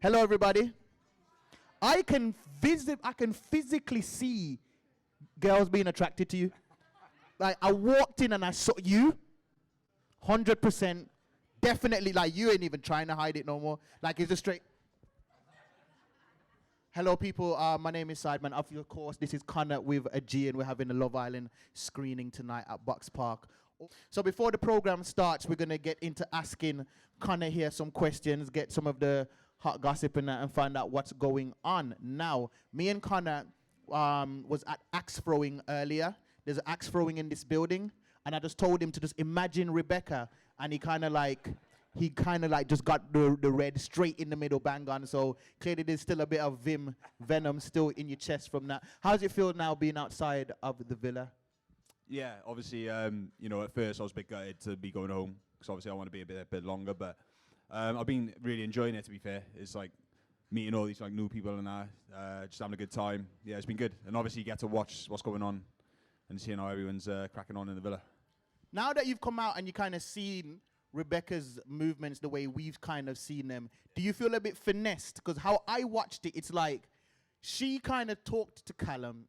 Hello, everybody. I can physically see girls being attracted to you. Like, I walked in and I saw you, 100%, definitely, like, you ain't even trying to hide it no more. Like, it's just straight. Hello, people. My name is Sideman. Of course, this is Connagh with a G, and we're having a Love Island screening tonight at BOXPARK. So before the program starts, we're going to get into asking Connagh here some questions, get some of the hot gossip and that, and find out what's going on. Now, me and Connagh was at axe throwing earlier. There's an axe throwing in this building, and I just told him to just imagine Rebecca, and he kind of like just got the red straight in the middle, bang on. So clearly there's still a bit of venom still in your chest from that. How does it feel now being outside of the villa? Yeah, obviously, you know, at first I was a bit gutted to be going home, because obviously I want to be a bit longer, but I've been really enjoying it, to be fair. It's like meeting all these like new people and just having a good time. Yeah, it's been good. And obviously you get to watch what's going on and seeing how everyone's cracking on in the villa. Now that you've come out and you kind of seen Rebecca's movements the way we've kind of seen them, do you feel a bit finessed? Because how I watched it, it's like she kind of talked to Callum,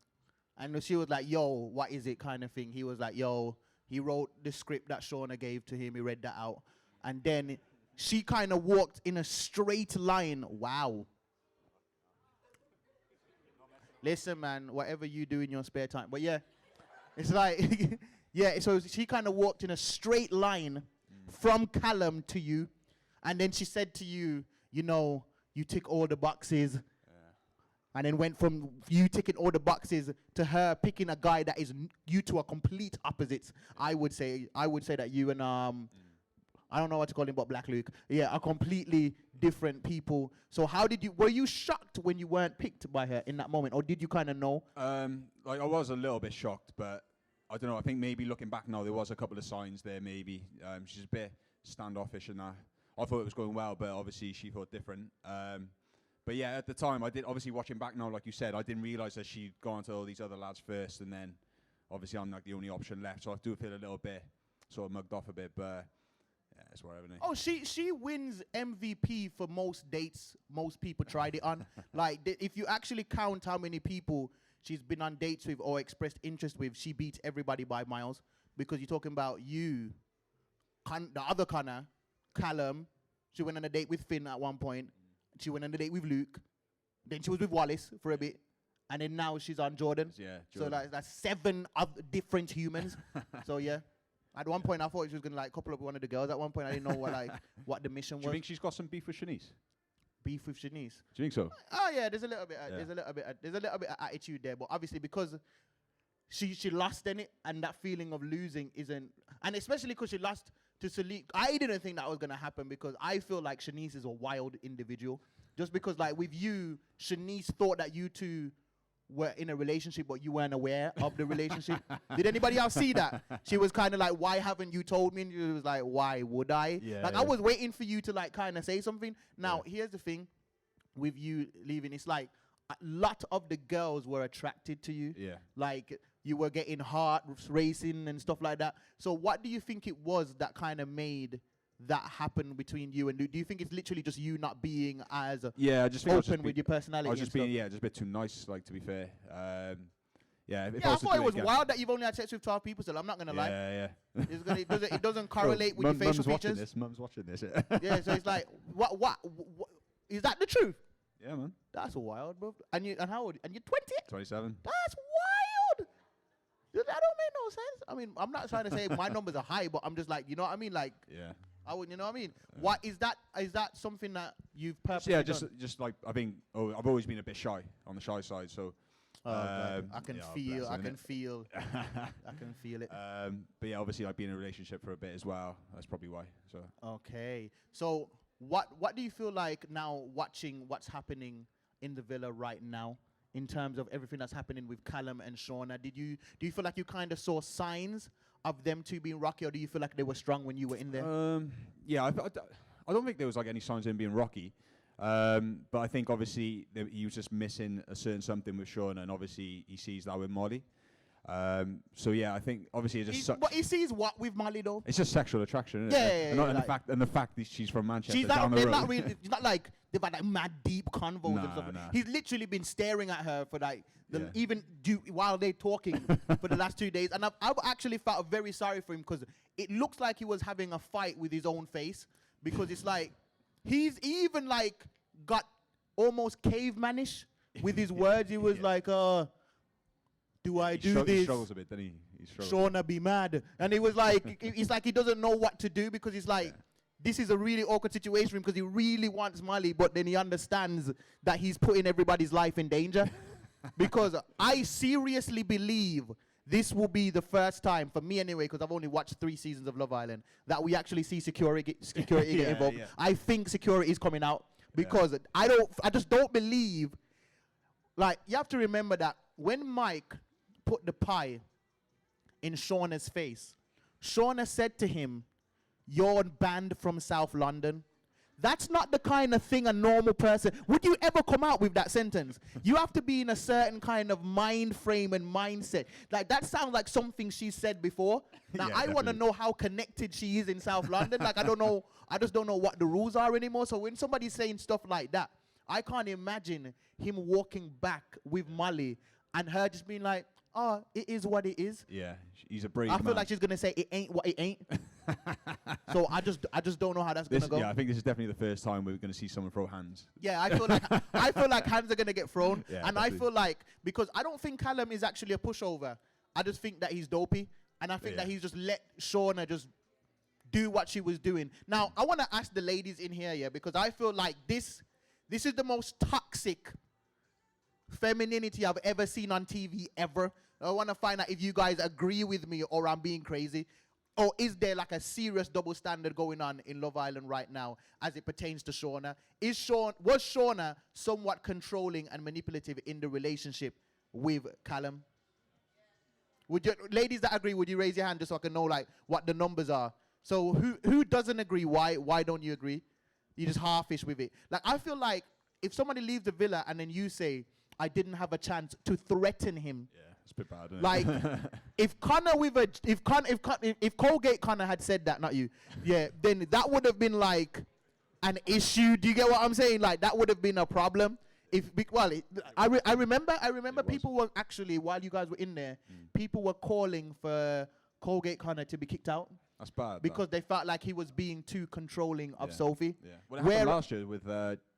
and she was like, yo, what is it, kind of thing. He was like, yo, he wrote the script that Shauna gave to him, he read that out. And then she kind of walked in a straight line. Wow. Listen, man, whatever you do in your spare time. But yeah, it's like, yeah, so she kind of walked in a straight line from Callum to you, and then she said to you, you know, you tick all the boxes, and then went from you ticking all the boxes to her picking a guy that is you two are complete opposites. I would say that you and I don't know what to call him, but Black Luke, yeah, are completely different people. So were you shocked when you weren't picked by her in that moment, or did you kind of know? Like, I was a little bit shocked, but I don't know, I think maybe looking back now, there was a couple of signs there, maybe. She's a bit standoffish and that. I thought it was going well, but obviously she thought different. But yeah, at the time, obviously watching back now, like you said, I didn't realise that she'd gone to all these other lads first, and then obviously I'm like the only option left, so I do feel a little bit sort of mugged off a bit, but yeah, it's whatever. Oh, she wins MVP for most dates most people tried it on. Like, if you actually count how many people she's been on dates with or expressed interest with, she beats everybody by miles. Because you're talking about you, the other Connagh, Callum. She went on a date with Finn at one point. She went on a date with Luke. Then she was with Wallace for a bit. And then now she's on Jordan. Yeah, Jordan. So that's 7 other different humans. So yeah. At one point I thought she was going to like couple up with one of the girls. At one point I didn't know what the mission was. Do you think she's got some beef with Shanice? Beef with Shanice? Do you think so? Oh yeah, there's a little bit of attitude there, but obviously because she lost in it, and that feeling of losing isn't, and especially because she lost to Salik. I didn't think that was gonna happen, because I feel like Shanice is a wild individual. Just because like with you, Shanice thought that you two were in a relationship, but you weren't aware of the relationship. Did anybody else see that? She was kind of like, why haven't you told me? And you was like, why would I? Yeah, like, I was waiting for you to like kind of say something. Now, here's the thing with you leaving. It's like a lot of the girls were attracted to you. Yeah. Like, you were getting heart racing and stuff like that. So what do you think it was that kind of made that happen between you and Luke? Do you think it's literally just you not being as open with your personality? I was just being, just a bit too nice, like, to be fair. I thought it was wild that you've only had sex with 12 people, so I'm not going to lie. Yeah. It doesn't correlate with your facial features. Mum's watching this. Yeah, so it's like, what, is that the truth? Yeah, man. That's wild, bro. And how old? And you're 20? 27. That's wild. That don't make no sense. I mean, I'm not trying to say my numbers are high, but I'm just like, you know what I mean? Like, yeah. I would, you know what I mean? What is that? Is that something that you've purposely done? just like, I think, I've always been a bit shy, on the shy side, so. I can feel it. But yeah, obviously I've been in a relationship for a bit as well. That's probably why. So. Okay. So what do you feel like now watching what's happening in the villa right now in terms of everything that's happening with Callum and Shauna? Do you feel like you kind of saw signs of them two being rocky, or do you feel like they were strong when you were in there? Yeah, I don't think there was like any signs of him being rocky. But I think obviously he was just missing a certain something with Shauna, and obviously he sees that with Molly. So yeah, I think obviously it just sucks. But he sees what with Molly though? It's just sexual attraction, isn't it? Yeah, and the fact that she's from Manchester, she's down the road. Not really, it's not like they've had like mad deep convos and stuff. He's literally been staring at her for like while they're talking for the last 2 days. And I've actually felt very sorry for him because it looks like he was having a fight with his own face, because it's like he's even like got almost cavemanish with his words. He was like, do I do this? He struggles a bit, doesn't he? Shauna be mad. And it was like, it's like he doesn't know what to do, because he's like, this is a really awkward situation for him, because he really wants Molly, but then he understands that he's putting everybody's life in danger. Because I seriously believe this will be the first time, for me anyway, because I've only watched 3 seasons of Love Island, that we actually see security get involved. Yeah. I think security is coming out, because I just don't believe, like, you have to remember that when Mike put the pie in Shauna's face, Shauna said to him, "You're banned from South London." That's not the kind of thing a normal person, would you ever come out with that sentence? You have to be in a certain kind of mind frame and mindset. Like, that sounds like something she said before. Now, I want to know how connected she is in South London. Like, I just don't know what the rules are anymore. So when somebody's saying stuff like that, I can't imagine him walking back with Molly and her just being like, "Oh, it is what it is." Yeah, he's a brave man. I feel like she's gonna say it ain't what it ain't. So I just don't know how that's gonna go. Yeah, I think this is definitely the first time we're gonna see someone throw hands. Yeah, I feel like hands are gonna get thrown, and definitely. I feel like, because I don't think Callum is actually a pushover. I just think that he's dopey, and I think that he's just let Shauna just do what she was doing. Now I want to ask the ladies in here, because I feel like this is the most toxic femininity I've ever seen on TV ever. I want to find out if you guys agree with me or I'm being crazy. Or is there like a serious double standard going on in Love Island right now as it pertains to Shauna? Was Shauna somewhat controlling and manipulative in the relationship with Callum? Would you, ladies that agree, would you raise your hand just so I can know like what the numbers are? So who doesn't agree? Why don't you agree? You just halfish with it. Like, I feel like if somebody leaves the villa and then you say, "I didn't have a chance to threaten him." Yeah, it's a bit bad, isn't like, it? if Colgate Connagh had said that, not you, then that would have been like an issue. Do you get what I'm saying? Like, that would have been a problem. I remember people were actually, while you guys were in there, people were calling for Colgate Connagh to be kicked out. That's bad. Because they felt like he was being too controlling of Sophie. Yeah. Well, it happened last year with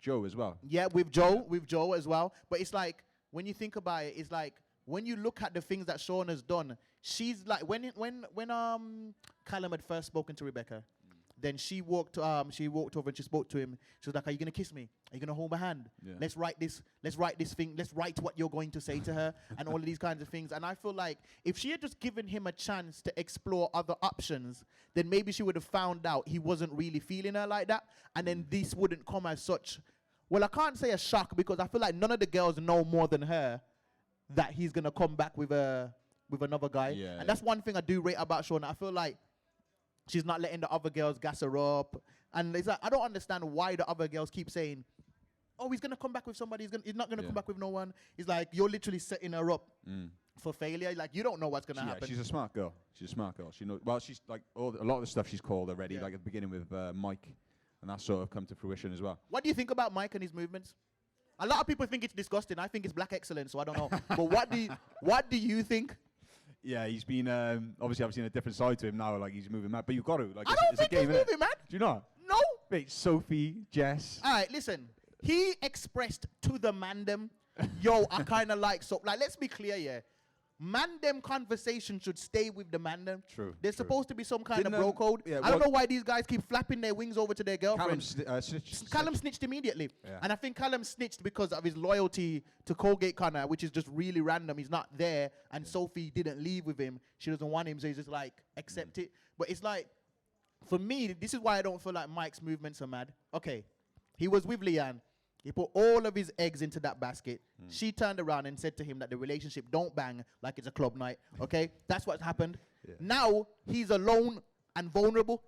Joe as well. Yeah, with Joe as well. But it's like, when you think about it, it's like, when you look at the things that Shauna's done, she's like, when Callum had first spoken to Rebecca, then she walked over and she spoke to him. She was like, "Are you gonna kiss me? Are you gonna hold my hand? Yeah. Let's write this thing. Let's write what you're going to say to her," and all of these kinds of things. And I feel like if she had just given him a chance to explore other options, then maybe she would have found out he wasn't really feeling her like that, and then this wouldn't come as such. Well, I can't say a shock, because I feel like none of the girls know more than her that he's gonna come back with another guy. Yeah, and that's one thing I do rate about Shauna. I feel like she's not letting the other girls gas her up. And it's like, I don't understand why the other girls keep saying, "Oh, he's going to come back with somebody. He's not going to come back with no one." It's like, you're literally setting her up for failure. Like, you don't know what's going to happen. She's a smart girl. She knows. Well, she's like, a lot of the stuff she's called already, like at the beginning with Mike. And that's sort of come to fruition as well. What do you think about Mike and his movements? A lot of people think it's disgusting. I think it's black excellence, so I don't know. But what do you think? Yeah, he's been, obviously I've seen a different side to him now, like he's moving mad, but you've got to. Like, I don't think he's moving mad. Do you not? No. Wait, Sophie, Jess. All right, listen. He expressed to the mandem, "Yo, I kind of like," so, like, let's be clear, yeah. Mandem conversation should stay with the mandem. True. There's supposed to be some kind of bro code. Yeah, I don't know why these guys keep flapping their wings over to their girlfriends. Callum snitched immediately. Yeah. And I think Callum snitched because of his loyalty to Colgate Connagh, which is just really random. He's not there, and Sophie didn't leave with him. She doesn't want him, so he's just like, accept it. But it's like, for me, this is why I don't feel like Mike's movements are mad. Okay, he was with Leanne. He put all of his eggs into that basket. She turned around and said to him that the relationship don't bang like it's a club night. Okay? That's what happened. Yeah. Now he's alone and vulnerable.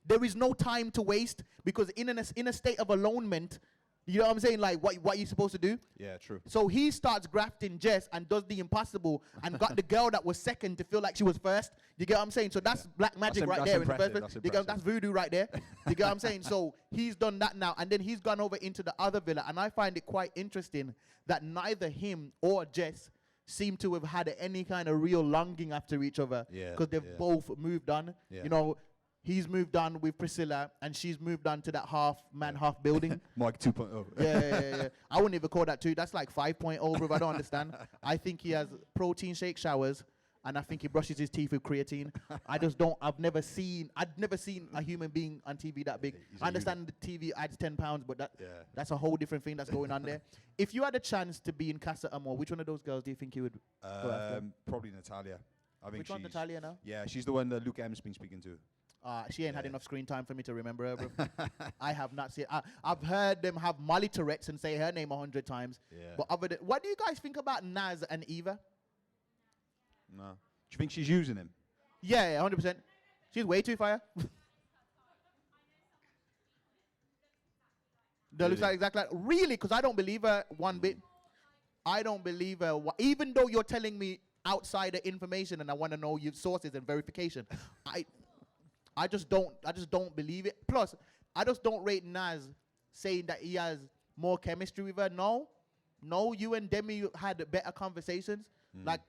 There is no time to waste, because in a state of alonement, You know what I'm saying? Like what you supposed to do? Yeah, true. So he starts grafting Jess and does the impossible and got the girl that was second to feel like she was first. You get what I'm saying? So that's black magic right there in the first place. That's voodoo right there. You get what I'm saying? So he's done that now, and then he's gone over into the other villa, and I find it quite interesting that neither him or Jess seem to have had any kind of real longing after each other. Yeah. Because they've both moved on. Yeah. You know, he's moved on with Priscilla, and she's moved on to that half man, half building. Mike 2.0. Yeah. I wouldn't even call that 2. That's like 5.0, bro. I don't understand. I think he has protein shake showers, and I think he brushes his teeth with creatine. I've never seen a human being on TV that big. I understand the TV adds 10 pounds, but that's a whole different thing that's going on there. If you had a chance to be in Casa Amor, which one of those girls do you think you would go after? Probably Natalia. I think which one, Natalia now? Yeah, she's the one that Luke M's been speaking to. She ain't had enough screen time for me to remember her, bro. I have not seen. I've heard them have Molly Tourette's and say her name 100 times. Yeah. But what do you guys think about Naz and Eva? No. Do you think she's using him? Yeah, 100%. She's way too fire. That looks like exactly like, really, because I don't believe her one bit. I don't believe her. Even though you're telling me outsider information and I want to know your sources and verification, I just don't believe it. Plus, I just don't rate Naz saying that he has more chemistry with her. No, you and Demi had better conversations. Like,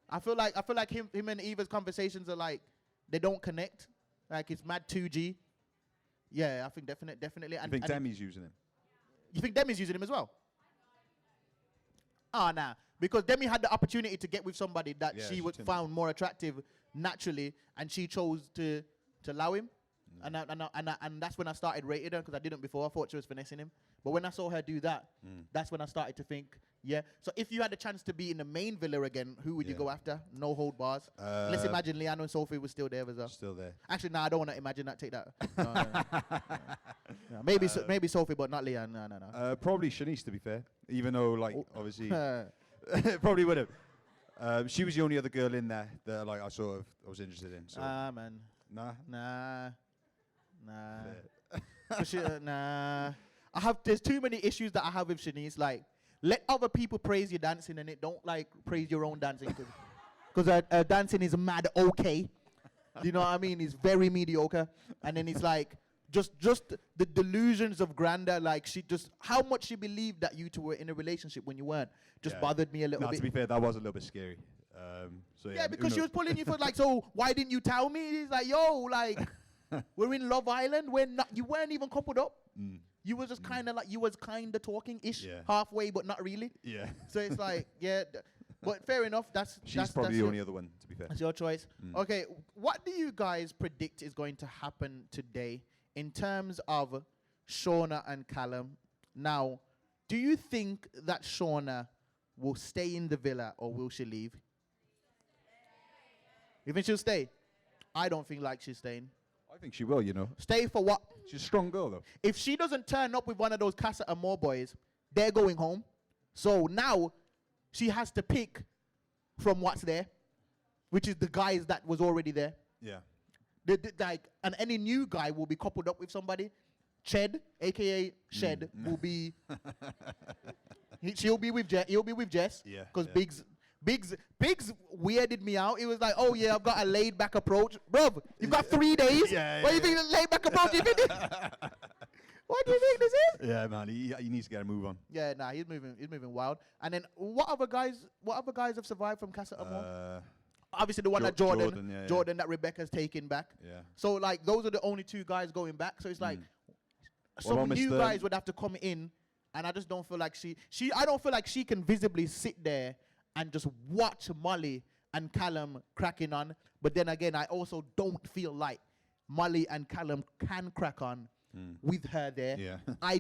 I feel like him and Eva's conversations are like, they don't connect. Like, it's mad 2G. Yeah, I think definitely. You think Demi's using him? You think Demi's using him as well? Nah. Because Demi had the opportunity to get with somebody that she found more attractive naturally, and she chose to allow him. And that's when I started rating her, because I didn't before. I thought she was finessing him. But when I saw her do that, that's when I started to think, yeah. So if you had a chance to be in the main villa again, who would you go after? No hold bars. Let's imagine Leanne and Sophie was still there as well. Still there. Actually, no, I don't want to imagine that. Take that. No. Maybe Sophie, but not Leanne. No. Probably Shanice, to be fair. Even though, like, obviously, probably would have. She was the only other girl in there that, like, I was interested in. So. Man. Nah. Nah. There's too many issues that I have with Shanice. Like, let other people praise your dancing and don't like praise your own dancing, because her dancing is mad okay. You know what I mean? It's very mediocre. And then it's like just the delusions of grandeur. Like, how much she believed that you two were in a relationship when you weren't, bothered me a little bit. To be fair, that was a little bit scary. Yeah, because she was pulling you for like, so why didn't you tell me? He's like, yo, like, we're in Love Island. You weren't even coupled up. You was just kind of like, you was kind of talking-ish halfway, but not really. Yeah. So it's like, but fair enough. She's probably the only other one, to be fair. That's your choice. Okay, what do you guys predict is going to happen today in terms of Shauna and Callum? Now, do you think that Shauna will stay in the villa or will she leave? You think she'll stay? I don't think like she's staying. I think she will, you know. Stay for what? She's a strong girl, though. If she doesn't turn up with one of those Casa Amor boys, they're going home. So now she has to pick from what's there, which is the guys that was already there. Yeah. And any new guy will be coupled up with somebody. Ched, a.k.a. Shed, will be... He'll be with Jess. Yeah. Because Biggs weirded me out. He was like, oh, yeah, I've got a laid-back approach. Bruv, you've got 3 days. What do you think the laid-back approach is? What do you think this is? Yeah, man, he needs to get a move on. Yeah, he's moving wild. And then what other guys have survived from Casa Amor? Obviously the one that Jordan that Rebecca's taking back. Yeah. So, like, those are the only 2 guys going back. So it's like, some new guys would have to come in, and I just don't feel like I don't feel like she can visibly sit there and just watch Molly and Callum cracking on. But then again, I also don't feel like Molly and Callum can crack on with her there. Yeah. I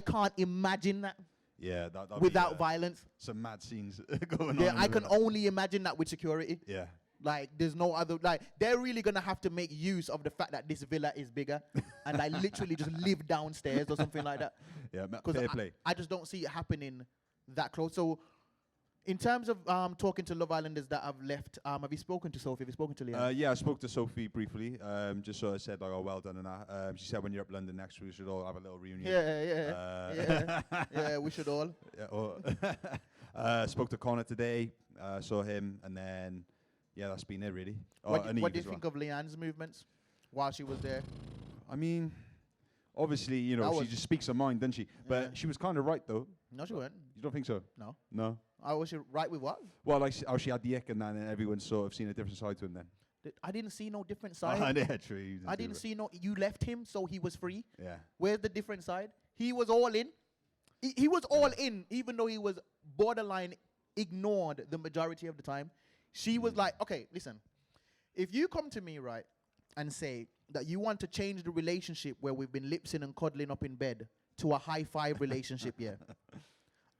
can't imagine that. Yeah, without violence. Some mad scenes going on. Yeah, I can only imagine that with security. Yeah. Like, there's no other, like, they're really going to have to make use of the fact that this villa is bigger and I literally just live downstairs or something like that. Yeah, fair play. I just don't see it happening that close. So In terms of talking to Love Islanders that have left, have you spoken to Sophie? Have you spoken to Leanne? Yeah, I spoke to Sophie briefly. Just so I said, like, oh, well done and that. She said when you're up London next week, we should all have a little reunion. Yeah, we should all. Spoke to Connagh today. Saw him, and then that's been it really. What do you think of Leanne's movements while she was there? I mean, obviously, you know, she just speaks her mind, doesn't she? But she was kind of right though. No, she weren't. You don't think so? No. No. Was she right with what? Well, like how she had the ick, and then everyone's sort of seen a different side to him. Then I didn't see no different side. Yeah, true. I didn't see no. You left him, so he was free. Yeah. Where's the different side? He was all in. He was all in, even though he was borderline ignored the majority of the time. She was like, okay, listen. If you come to me, right, and say that you want to change the relationship where we've been lipsing and cuddling up in bed to a high five relationship, yeah,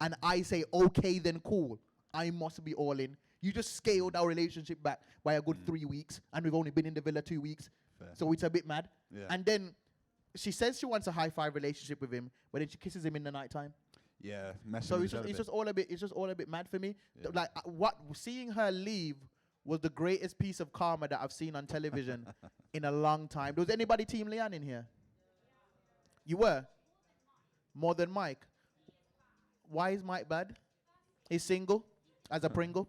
and I say, okay, then cool, I must be all in. You just scaled our relationship back by a good 3 weeks, and we've only been in the villa 2 weeks. Fair. So it's a bit mad. Yeah. And then she says she wants a high five relationship with him, but then she kisses him in the nighttime. Yeah, so it's just all a bit mad for me. Yeah. Like seeing her leave was the greatest piece of karma that I've seen on television in a long time. Was anybody Team Leanne in here? You were? More than Mike? Why is Mike bad? He's single as a Pringle?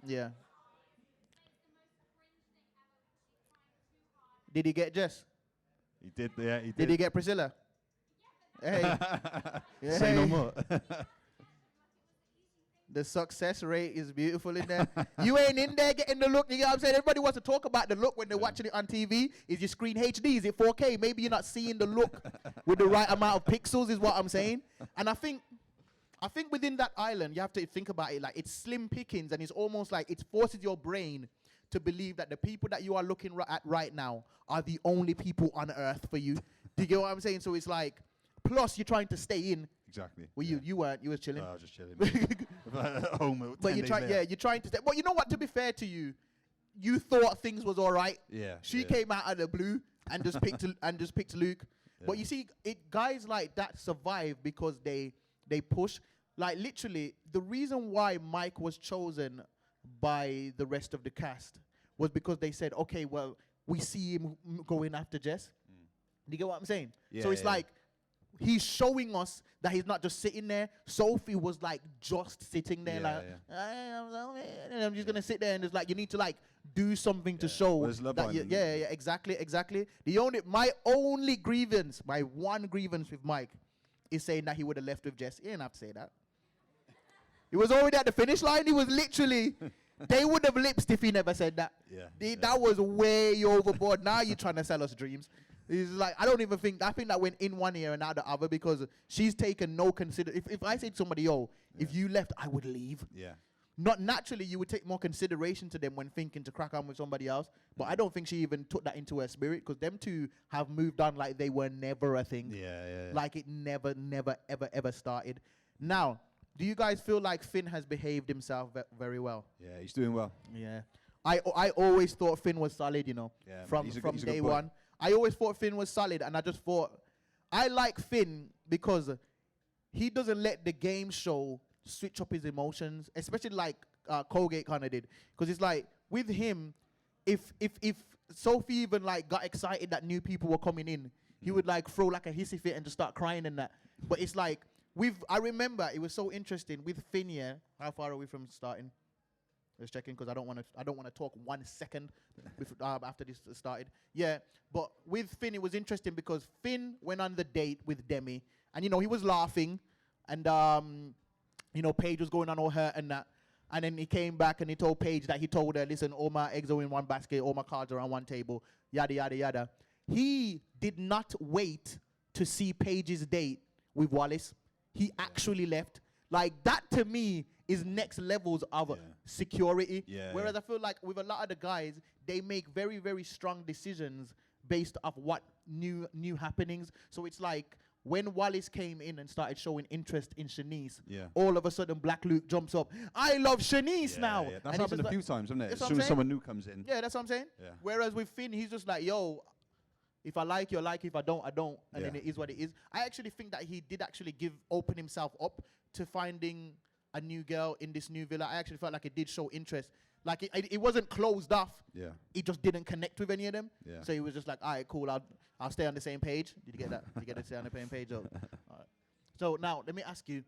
Yeah. Did he get Jess? He did, yeah, he did. Did he get Priscilla? Hey. Say no more. The success rate is beautiful in there. You ain't in there getting the look. You know what I'm saying? Everybody wants to talk about the look when they're watching it on TV. Is your screen HD? Is it 4K? Maybe you're not seeing the look with the right amount of pixels is what I'm saying. And I think within that island, you have to think about it like it's slim pickings, and it's almost like it forces your brain to believe that the people that you are looking at right now are the only people on earth for you. Do you get what I'm saying? So it's like, plus you're trying to stay in. Exactly. Well, you weren't. You was chilling. No, I was just chilling. Home. But you're trying. Yeah, you're trying to stay. But you know what? To be fair to you, you thought things was all right. Yeah. She came out of the blue and just picked Luke. Yeah. But you see, guys like that survive because they push. Like literally, the reason why Mike was chosen by the rest of the cast was because they said, okay, well, we see him going after Jess. Do you get what I'm saying? Yeah, so it's like, he's showing us that he's not just sitting there. Sophie was like just sitting there I'm just gonna sit there and it's like you need to like do something to show that exactly. My one grievance with Mike is saying that he would have left with Jess. He didn't have to say that. He was already at the finish line. He was literally they would have lipsed if he never said that. That was way overboard. Now you're trying to sell us dreams. It's like, I think that went in one ear and out the other because she's taken no if I said to somebody, if you left, I would leave. Yeah. Not naturally, you would take more consideration to them when thinking to crack on with somebody else. But I don't think she even took that into her spirit because them two have moved on like they were never a thing. Yeah. Like it never, ever started. Now, do you guys feel like Finn has behaved himself very well? Yeah, he's doing well. Yeah. I always thought Finn was solid, from day one. I always thought Finn was solid, and I just thought, I like Finn because he doesn't let the game show switch up his emotions, especially like Colgate kind of did. Because it's like, with him, if Sophie even like got excited that new people were coming in, he would like throw like a hissy fit and just start crying and that. But it's like, I remember it was so interesting with Finn, yeah. How far are we from starting? Just checking because I don't want to talk 1 second after this started. Yeah, but with Finn it was interesting because Finn went on the date with Demi, and he was laughing, and Paige was going on all hurt and that, and then he came back and he told Paige that he told her, listen, all my eggs are in one basket, all my cards are on one table, yada yada yada. He did not wait to see Paige's date with Wallace. He actually left. Like that to me is next levels of security. Whereas I feel like with a lot of the guys, they make very, very strong decisions based off what new happenings. So it's like when Wallace came in and started showing interest in Shanice, all of a sudden Black Luke jumps up. I love Shanice now. Yeah. That's happened a few times, hasn't it? As soon as someone new comes in. Yeah, that's what I'm saying. Yeah. Whereas with Finn, he's just like, yo, If I like you, I like you. If I don't, I don't. And then it is what it is. I actually think that he did actually open himself up to finding a new girl in this new villa. I actually felt like it did show interest. Like it wasn't closed off. Yeah. He just didn't connect with any of them. Yeah. So he was just like, all right, cool. I'll stay on the same page. Did you get that? Did you get to stay on the same page? All right. So now let me ask you.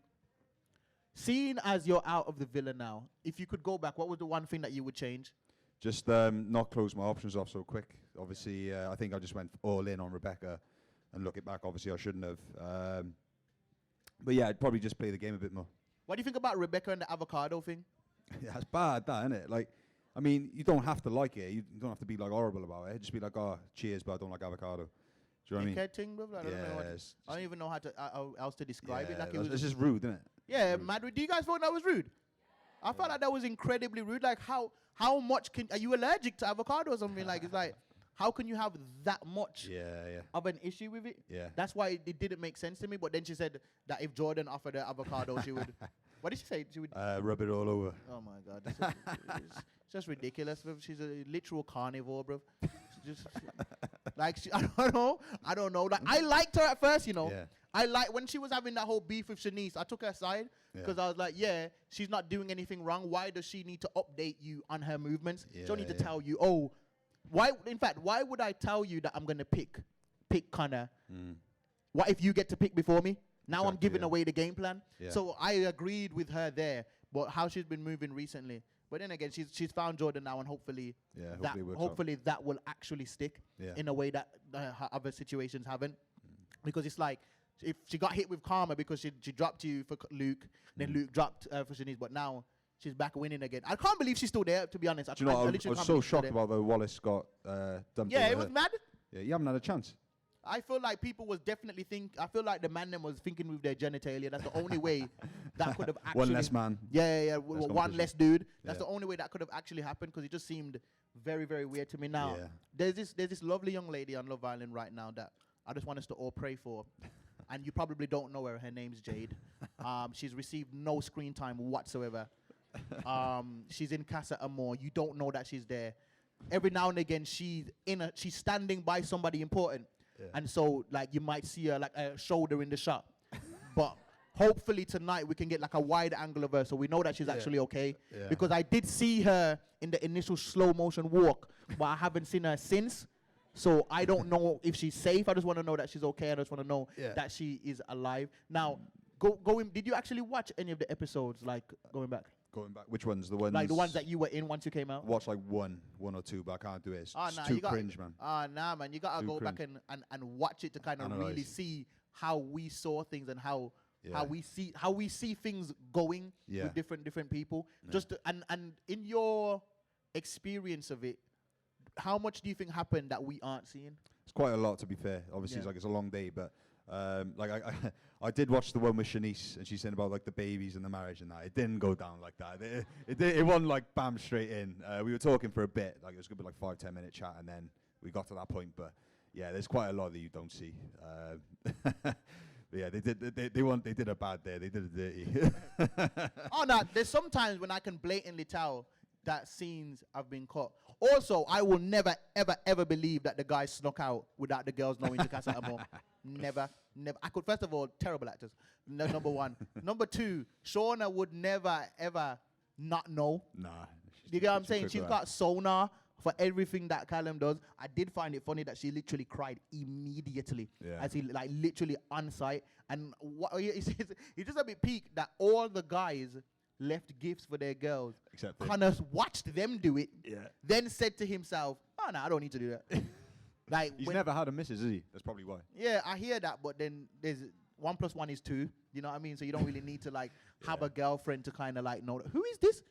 Seeing as you're out of the villa now, if you could go back, what was the one thing that you would change? Just not close my options off so quick. Obviously, I think I just went all in on Rebecca, and looking back, obviously I shouldn't have. But yeah, I'd probably just play the game a bit more. What do you think about Rebecca and the avocado thing? Yeah, it's bad, that, isn't it? Like, I mean, you don't have to like it. You don't have to be like horrible about it. Just be like, oh, cheers, but I don't like avocado. Do you know what I mean? Thing, bro? I don't know I don't even know how else to describe it. Like It's just rude, isn't it? Yeah, mad. Do you guys thought that was rude? I felt like that was incredibly rude. Like how much are you allergic to avocado or something? Like it's like how can you have that much of an issue with it? Yeah. That's why it didn't make sense to me. But then she said that if Jordan offered her avocado, she would. What did she say? She would rub it all over. Oh my God, it's just ridiculous. Bro. She's a literal carnivore, bro. Just like I don't know. Like I liked her at first, you know. Yeah. I like when she was having that whole beef with Shanice. I took her aside because I was like, yeah, she's not doing anything wrong. Why does she need to update you on her movements? She don't need to tell you. Oh, why? In fact, why would I tell you that I'm gonna pick Connagh? What if you get to pick before me? Now I'm giving away the game plan. Yeah. So I agreed with her there, but how she's been moving recently. But then again, she's found Jordan now, and hopefully that will actually stick in a way that other situations haven't. Because it's like, if she got hit with karma because she dropped you for Luke, then Luke dropped for Shanice, but now she's back winning again. I can't believe she's still there, to be honest. I was so shocked about the Wallace got dumped. Yeah, it was mad. Yeah, you haven't had a chance. I feel like people was definitely I feel like the man them was thinking with their genitalia. That's the only way that could have actually. One less man. Yeah. One less dude. That's the only way that could have actually happened because it just seemed very, very weird to me. Now, there's this lovely young lady on Love Island right now that I just want us to all pray for. And you probably don't know her. Her name's Jade. She's received no screen time whatsoever. She's in Casa Amor. You don't know that she's there. Every now and again, she's standing by somebody important. Yeah. And so, like, you might see her, like, a shoulder in the shot. But hopefully tonight we can get, like, a wide angle of her so we know that she's actually okay. Yeah. Because I did see her in the initial slow-motion walk, but I haven't seen her since. So I don't know if she's safe. I just want to know that she's okay. I just want to know that she is alive. Now, did you actually watch any of the episodes, like, going back? Going back, which ones? The ones like the ones that you were in once you came out. Watch like one or two, but I can't do it. It's too cringe, man. Nah, man, you gotta go back and watch it to kind of really see how we saw things and how we see things going with different people. Yeah. Just and in your experience of it, how much do you think happened that we aren't seeing? It's quite a lot, to be fair. Obviously, it's a long day, but. Like I did watch the one with Shanice, and she's saying about like the babies and the marriage and that. It didn't go down like that. It wasn't like bam straight in. We were talking for a bit, like it was gonna be like 5-10 minute chat, and then we got to that point. But yeah, there's quite a lot that you don't see. But yeah, they did a bad day. They did a dirty. Oh no, there's sometimes when I can blatantly tell that scenes have been cut. Also, I will never, ever, ever believe that the guy snuck out without the girls knowing to Casa Amor. Never. I could, first of all, terrible actors. Number one. Number two, Shauna would never, ever not know. Nah. You get what I'm saying? She's got sonar for everything that Callum does. I did find it funny that she literally cried immediately as he, like, literally on site. And it's just a bit peak that all the guys left gifts for their girls. Except Connagh watched them do it. Yeah. Then said to himself, "Oh no, I don't need to do that." Like he's never had a missus, is he? That's probably why. Yeah, I hear that, but then there's 1 + 1 is 2. You know what I mean? So you don't really need to like have a girlfriend to kind of like know who is this.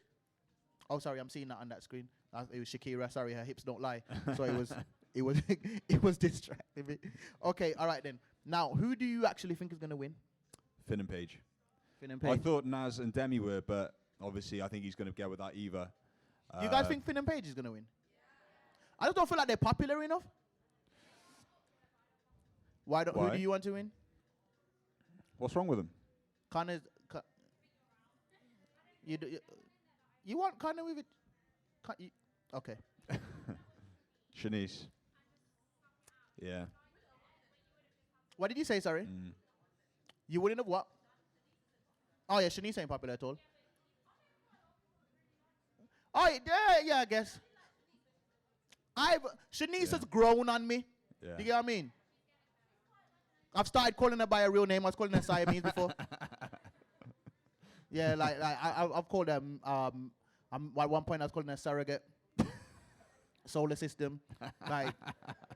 Oh, sorry, I'm seeing that on that screen. It was Shakira. Sorry, her hips don't lie. So it was distracting me. Okay, all right then. Now, who do you actually think is gonna win? Finn and Paige. I thought Naz and Demi were, but obviously I think he's going to get with that Eva. Do you guys think Finn and Paige is going to win? I just don't feel like they're popular enough. Why? Who do you want to win? What's wrong with them? Connor's. You want Connagh with it? Okay. Shanice. Yeah. What did you say, sorry? You wouldn't have what? Oh, yeah, Shanice ain't popular at all. Oh, yeah, I guess. Shanice has grown on me. Yeah. Do you get what I mean? I've started calling her by her real name. I was calling her Siamese before. Yeah, like I've called her, at one point I was calling her surrogate. Solar system, like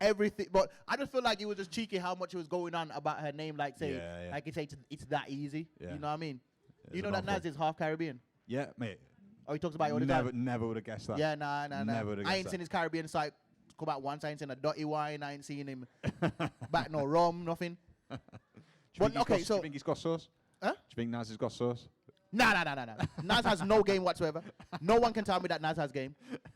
everything. But I just feel like it was just cheeky how much it was going on about her name. Like say, like it's that easy. Yeah. You know what I mean? It's you know that Naz is half Caribbean. Yeah, mate. Oh, he talks about it all the time. Never would have guessed that. Yeah, nah. Never would have I guessed ain't that. seen his Caribbean side come out once. I ain't seen a dirty wine. I ain't seen him back no rum, nothing. Do you think he's got sauce? Huh? Do you think Naz has got sauce? Nah. Naz has no game whatsoever. No one can tell me that Naz has game.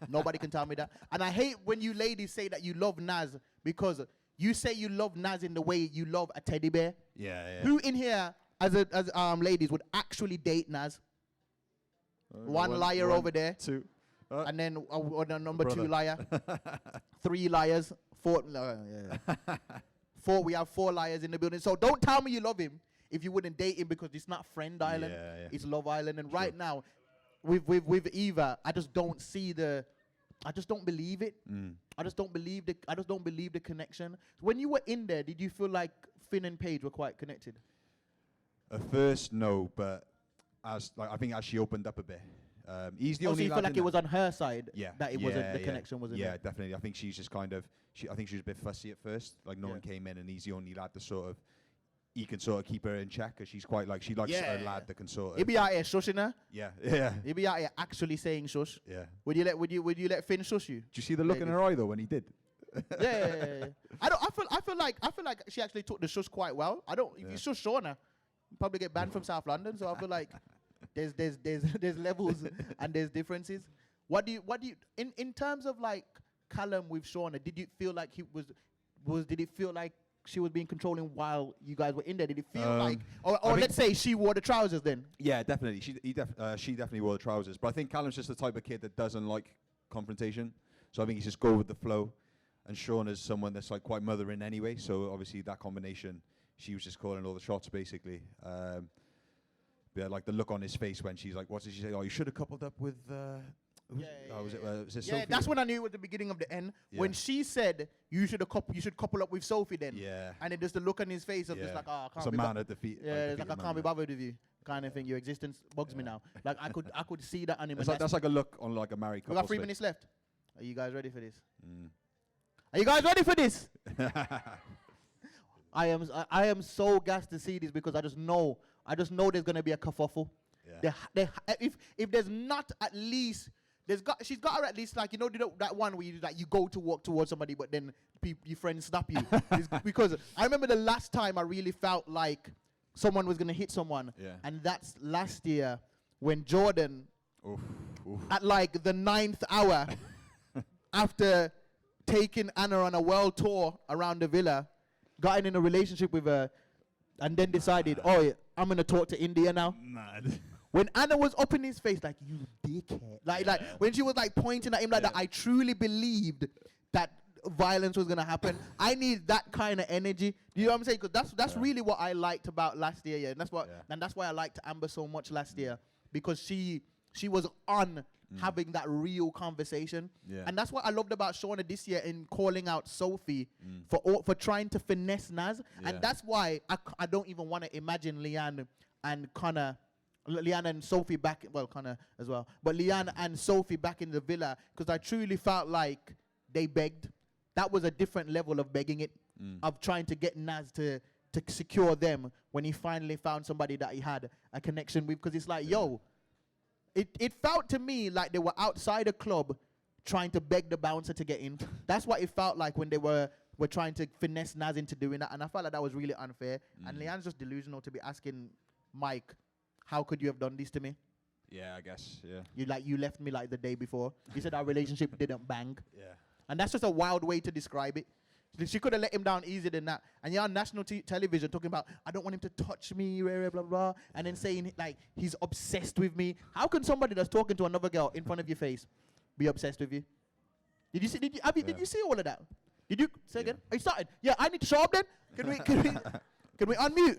Nobody can tell me that. And I hate when you ladies say that you love Naz because you say you love Naz in the way you love a teddy bear. Yeah. Who in here, as ladies, would actually date Naz? One liar over there. Two. And then the number brother. 2 liar. 3 liars. 4. We have 4 liars in the building. So don't tell me you love him if you wouldn't date him because it's not Friend Island. Yeah. It's Love Island. And right now, with Eva, I just don't believe it. I just don't believe the connection. When you were in there, did you feel like Finn and Paige were quite connected? At first, no, but I think as she opened up a bit, he's the So only. you feel like it was on her side? Yeah, that it wasn't the connection wasn't. Yeah, there? definitely. I think she's just kind of. I think she was a bit fussy at first. Like no one came in, and he's the only lad that sort of. He can sort of keep her in check, because she's quite like she likes a lad that can sort of. He'd be out here shushing her. Yeah. He'd be out here actually saying shush. Yeah. Would you let Finn shush you? Do you see the look in her eye though when he did? Yeah. I feel like she actually took the shush quite well. If you shush Shauna, you probably get banned from South London. So I feel like there's levels and there's differences. What do you in terms of like Callum with Shauna? Did you feel like did it feel like she was being controlling while you guys were in there? Did it feel like, or let's say she wore the trousers then? Yeah, definitely. She definitely wore the trousers. But I think Callum's just the type of kid that doesn't like confrontation. So I think he's just go with the flow. And Sean is someone that's like quite mothering anyway. So obviously that combination, she was just calling all the shots basically. Yeah, like the look on his face when she's like, what did she say? Oh, you should have coupled up with. Was it Sophie? That's when I knew it was the beginning of the end. Yeah. When she said you should couple up with Sophie then. Yeah. And then just the look on his face of just like, oh, I can't it's a be man at the feet. Yeah, it's like I can't be bothered with you, kind of thing. Your existence bugs me now. Like I could see that on him. That's like a look on like a married couple. We got 3 minutes left. Are you guys ready for this? Are you guys ready for this? I am so gassed to see this because I just know there's gonna be a kerfuffle. Yeah. If there's not at least she's got her at least like that one where you go to walk towards somebody but then your friends stop you. Because I remember the last time I really felt like someone was gonna hit someone, and that's last year when Jordan at like the 9th hour after taking Anna on a world tour around the villa, got in a relationship with her, and then decided, I'm gonna talk to India now. Mad. When Anna was up in his face, like, you dickhead. Like when she was like pointing at him like that, I truly believed that violence was gonna happen. I need that kind of energy. Do you know what I'm saying? Because that's really what I liked about last year, and that's why I liked Amber so much last year, because she was on having that real conversation. Yeah. And that's what I loved about Shauna this year in calling out Sophie for trying to finesse Naz. Yeah. And that's why I don't even want to imagine Leanne and Connagh, Leanne and Sophie back, well, Connagh as well, but Leanne and Sophie back in the villa, because I truly felt like they begged. That was a different level of begging it, of trying to get Naz to secure them when he finally found somebody that he had a connection with. Because it's like, it felt to me like they were outside a club trying to beg the bouncer to get in. That's what it felt like when they were trying to finesse Naz into doing that. And I felt like that was really unfair. And Leanne's just delusional to be asking Mike, how could you have done this to me? Yeah, I guess, yeah. You left me like the day before. You said our relationship didn't bang. Yeah. And that's just a wild way to describe it. She could have let him down easier than that. And you're on national television talking about, I don't want him to touch me, blah, blah, blah, and then saying, like, he's obsessed with me. How can somebody that's talking to another girl in front of your face be obsessed with you? Did you see all of that? Did you say again? Are you starting? Yeah, I need to show up then. Can we unmute?